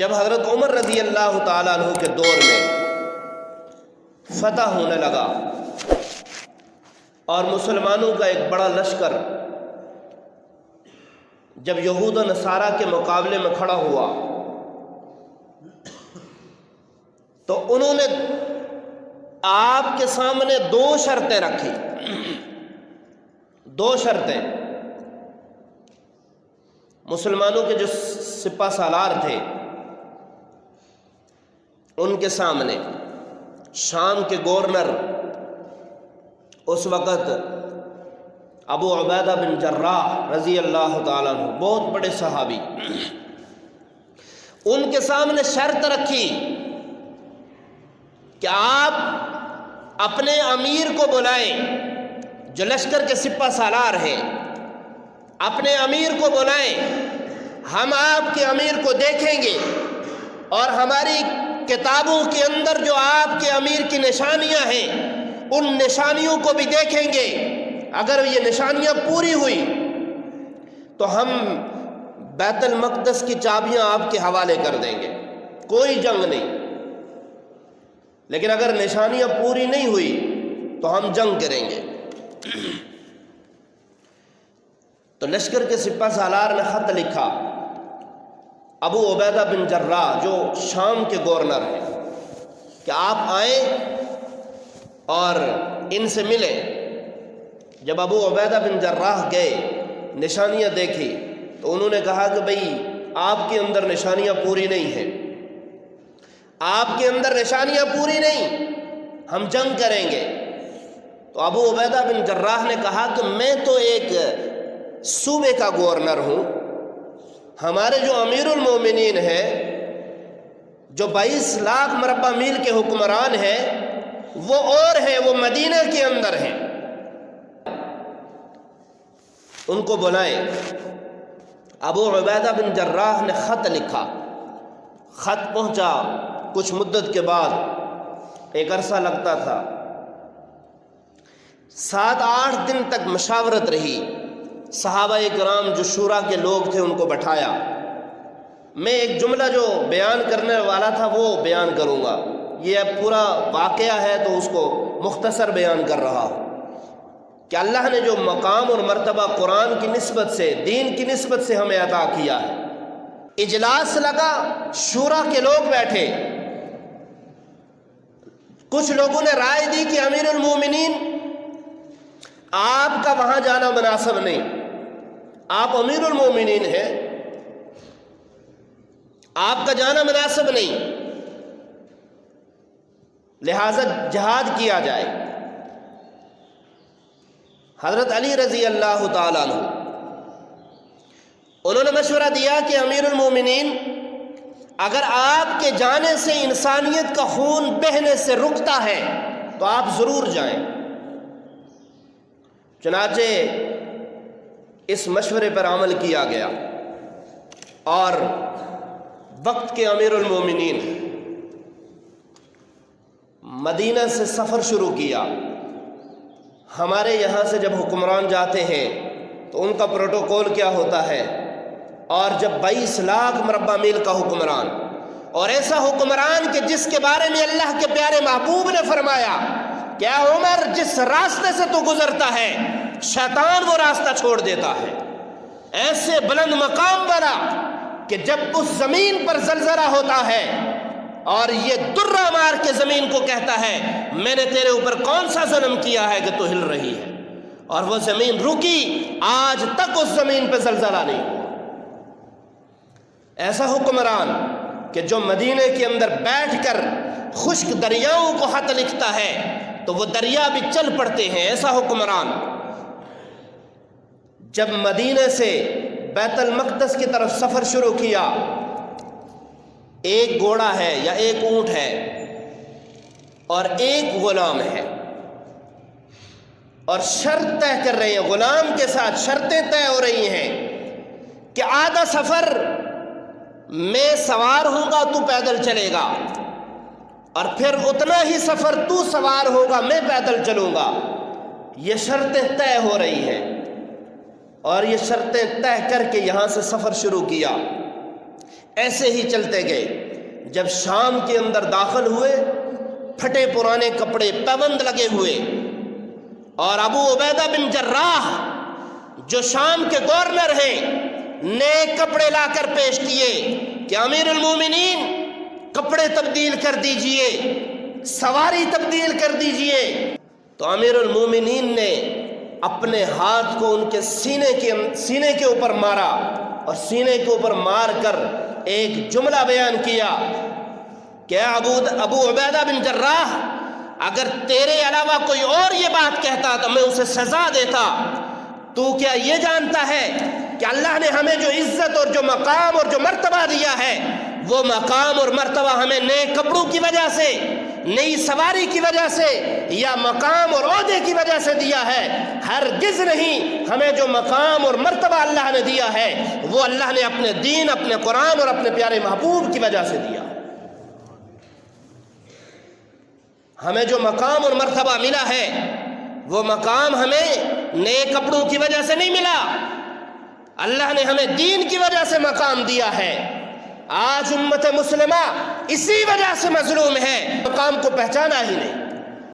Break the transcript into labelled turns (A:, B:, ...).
A: جب حضرت عمر رضی اللہ تعالیٰ عنہ کے دور میں فتح ہونے لگا اور مسلمانوں کا ایک بڑا لشکر جب یہود و نصارہ کے مقابلے میں کھڑا ہوا تو انہوں نے آپ کے سامنے دو شرطیں رکھی. دو شرطیں. مسلمانوں کے جو سپہ سالار تھے ان کے سامنے شام کے گورنر اس وقت ابو عبیدہ بن جراح رضی اللہ تعالیٰ عنہ، بہت بڑے صحابی، ان کے سامنے شرط رکھی کہ آپ اپنے امیر کو بلائیں، جو لشکر کے سپہ سالار ہیں، اپنے امیر کو بلائیں، ہم آپ کے امیر کو دیکھیں گے اور ہماری کتابوں کے اندر جو آپ کے امیر کی نشانیاں ہیں ان نشانیوں کو بھی دیکھیں گے. اگر یہ نشانیاں پوری ہوئی تو ہم بیت المقدس کی چابیاں آپ کے حوالے کر دیں گے، کوئی جنگ نہیں. لیکن اگر نشانیاں پوری نہیں ہوئی تو ہم جنگ کریں گے. تو لشکر کے سپہ سالار نے خط لکھا ابو عبیدہ بن جراح جو شام کے گورنر ہیں کہ آپ آئیں اور ان سے ملیں. جب ابو عبیدہ بن جراح گئے، نشانیاں دیکھی تو انہوں نے کہا کہ بھئی آپ کے اندر نشانیاں پوری نہیں ہیں، آپ کے اندر نشانیاں پوری نہیں، ہم جنگ کریں گے. تو ابو عبیدہ بن جراح نے کہا کہ میں تو ایک صوبے کا گورنر ہوں، ہمارے جو امیر المومنین ہیں، جو 22 لاکھ مربع میل کے حکمران ہیں، وہ اور ہیں، وہ مدینہ کے اندر ہیں، ان کو بلائیں. ابو عبیدہ بن جراح نے خط لکھا، خط پہنچا. کچھ مدت کے بعد، ایک عرصہ لگتا تھا، 7-8 دن تک مشاورت رہی. صحابہ کرام جو شورا کے لوگ تھے ان کو بٹھایا. میں ایک جملہ جو بیان کرنے والا تھا وہ بیان کروں گا، یہ اب پورا واقعہ ہے تو اس کو مختصر بیان کر رہا ہوں کہ اللہ نے جو مقام اور مرتبہ قرآن کی نسبت سے، دین کی نسبت سے ہمیں عطا کیا ہے. اجلاس لگا، شورا کے لوگ بیٹھے. کچھ لوگوں نے رائے دی کہ امیر المومنین آپ کا وہاں جانا مناسب نہیں، آپ امیر المومنین ہیں، آپ کا جانا مناسب نہیں، لہذا جہاد کیا جائے. حضرت علی رضی اللہ تعالیٰ عنہ انہوں نے مشورہ دیا کہ امیر المومنین اگر آپ کے جانے سے انسانیت کا خون بہنے سے رکتا ہے تو آپ ضرور جائیں. چنانچہ اس مشورے پر عمل کیا گیا اور وقت کے امیر المومنین مدینہ سے سفر شروع کیا. ہمارے یہاں سے جب حکمران جاتے ہیں تو ان کا پروٹوکول کیا ہوتا ہے، اور جب 22 لاکھ مربع میل کا حکمران، اور ایسا حکمران کہ جس کے بارے میں اللہ کے پیارے محبوب نے فرمایا کہ اے عمر جس راستے سے تو گزرتا ہے شیطان وہ راستہ چھوڑ دیتا ہے. ایسے بلند مقام والا کہ جب اس زمین پر زلزلہ ہوتا ہے اور یہ درہ مار کے زمین کو کہتا ہے میں نے تیرے اوپر کون سا ظلم کیا ہے کہ تو ہل رہی ہے، اور وہ زمین رکی، آج تک اس زمین پہ زلزلہ نہیں ہوا. ایسا حکمران کہ جو مدینے کے اندر بیٹھ کر خشک دریاؤں کو خط لکھتا ہے تو وہ دریا بھی چل پڑتے ہیں. ایسا حکمران جب مدینے سے بیت المقدس کی طرف سفر شروع کیا، ایک گھوڑا ہے یا ایک اونٹ ہے اور ایک غلام ہے، اور شرط طے کر رہے ہیں، غلام کے ساتھ شرطیں طے ہو رہی ہیں کہ آدھا سفر میں سوار ہوں گا تو پیدل چلے گا، اور پھر اتنا ہی سفر تو سوار ہوگا میں پیدل چلوں گا. یہ شرطیں طے ہو رہی ہیں اور یہ شرطیں طے کر کے یہاں سے سفر شروع کیا. ایسے ہی چلتے گئے. جب شام کے اندر داخل ہوئے، پھٹے پرانے کپڑے، پابند لگے ہوئے، اور ابو عبیدہ بن جراح جو شام کے گورنر ہیں نئے کپڑے لا کر پیش کیے کہ امیر المومنین کپڑے تبدیل کر دیجئے، سواری تبدیل کر دیجئے. تو امیر المومنین نے اپنے ہاتھ کو ان کے سینے کے اوپر مارا اور سینے کے اوپر مار کر ایک جملہ بیان کیا کہ ابو عبیدہ بن جراح، اگر تیرے علاوہ کوئی اور یہ بات کہتا تو میں اسے سزا دیتا. تو کیا یہ جانتا ہے کہ اللہ نے ہمیں جو عزت اور جو مقام اور جو مرتبہ دیا ہے، وہ مقام اور مرتبہ ہمیں نئے کپڑوں کی وجہ سے، نئی سواری کی وجہ سے یا مقام اور عہدے کی وجہ سے دیا ہے؟ ہرگز نہیں. ہمیں جو مقام اور مرتبہ اللہ نے دیا ہے وہ اللہ نے اپنے دین، اپنے قرآن اور اپنے پیارے محبوب کی وجہ سے دیا. ہمیں جو مقام اور مرتبہ ملا ہے وہ مقام ہمیں نئے کپڑوں کی وجہ سے نہیں ملا. اللہ نے ہمیں دین کی وجہ سے مقام دیا ہے. آج امت مسلمہ اسی وجہ سے مظلوم ہے، مقام کو پہچانا ہی نہیں.